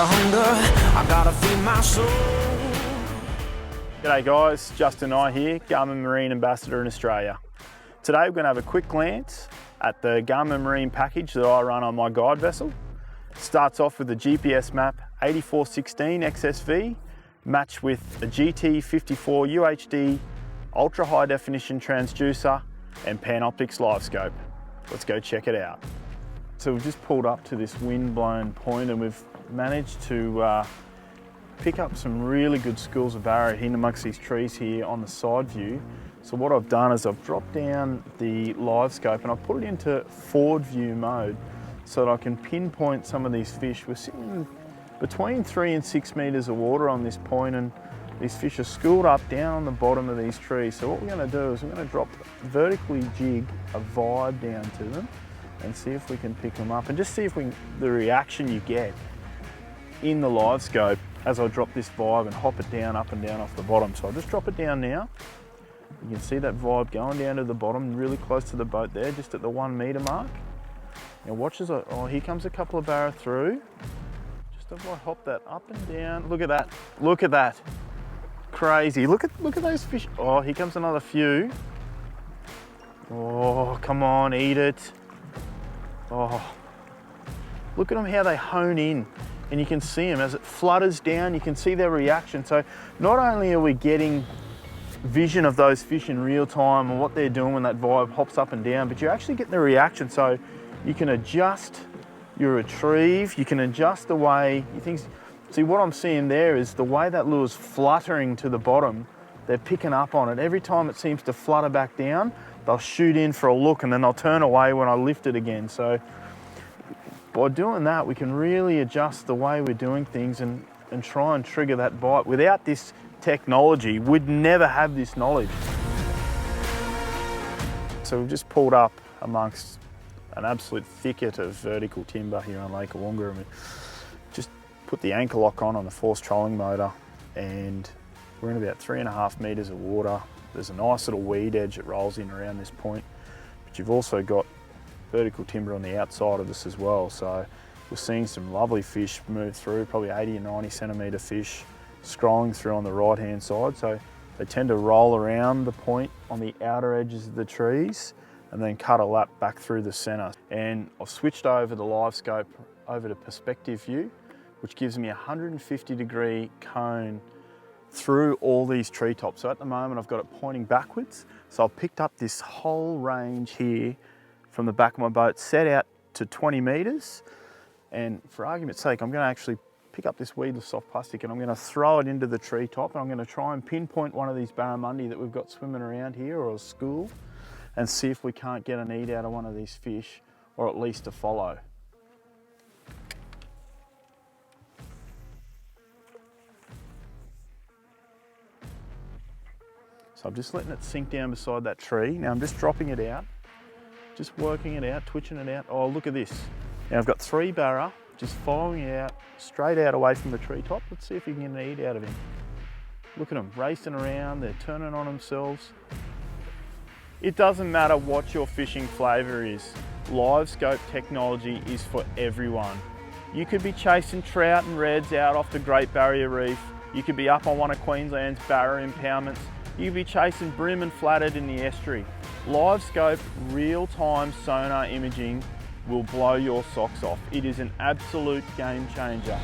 a hunger, I gotta feed my soul. G'day guys, Justin and I here, GARMIN Marine Ambassador in Australia. Today we're going to have a quick glance at the GARMIN Marine package that I run on my guide vessel. It starts off with a GPS map 8416 XSV matched with a GT54 UHD ultra high definition transducer and Panoptix live scope. Let's go check it out. So we've just pulled up to this wind-blown point and we've managed to pick up some really good schools of barra in amongst these trees here on the side view. So what I've done is I've dropped down the live scope and I've put it into forward view mode so that I can pinpoint some of these fish. We're sitting between 3 and 6 meters of water on this point, and these fish are schooled up down on the bottom of these trees. So what we're going to do is we're going to drop, vertically jig a vibe down to them and see if we can pick them up and just see if the reaction you get in the live scope as I drop this vibe and hop it down, up and down off the bottom. So I'll just drop it down now. You can see that vibe going down to the bottom, really close to the boat there, just at the 1 meter mark. Now watch as oh, here comes a couple of barra through. Just if I hop that up and down, look at that, look at that. Crazy, look at those fish. Oh, here comes another few. Oh, come on, eat it. Oh, look at them, how they hone in. And you can see them as it flutters down, you can see their reaction. So not only are we getting vision of those fish in real time and what they're doing when that vibe hops up and down, but you're actually getting the reaction. So you can adjust your retrieve, you can adjust the way you think. See, what I'm seeing there is the way that lure's fluttering to the bottom, they're picking up on it. Every time it seems to flutter back down, they'll shoot in for a look and then they'll turn away when I lift it again. So by doing that, we can really adjust the way we're doing things and try and trigger that bite. Without this technology, we'd never have this knowledge. So we've just pulled up amongst an absolute thicket of vertical timber here on Lake Awonga, and we just put the anchor lock on the forced trolling motor, and we're in about 3.5 meters of water. There's a nice little weed edge that rolls in around this point, but you've also got vertical timber on the outside of this as well. So we're seeing some lovely fish move through, probably 80 and 90 centimetre fish scrolling through on the right hand side. So they tend to roll around the point on the outer edges of the trees and then cut a lap back through the centre. And I've switched over the live scope over to perspective view, which gives me a 150-degree cone through all these treetops. So at the moment I've got it pointing backwards. So I've picked up this whole range here from the back of my boat, set out to 20 meters. And for argument's sake, I'm gonna actually pick up this weedless soft plastic and I'm gonna throw it into the treetop, and I'm gonna try and pinpoint one of these barramundi that we've got swimming around here, or a school, and see if we can't get an eat out of one of these fish, or at least a follow. So I'm just letting it sink down beside that tree. Now I'm just dropping it out, just working it out, twitching it out. Oh, look at this. Now I've got 3 barra, just following it out, straight out away from the treetop. Let's see if you can get an eat out of him. Look at them, racing around, they're turning on themselves. It doesn't matter what your fishing flavour is. Live scope technology is for everyone. You could be chasing trout and reds out off the Great Barrier Reef. You could be up on one of Queensland's barra impoundments. You could be chasing bream and flathead in the estuary. Live scope real-time sonar imaging will blow your socks off. It is an absolute game changer.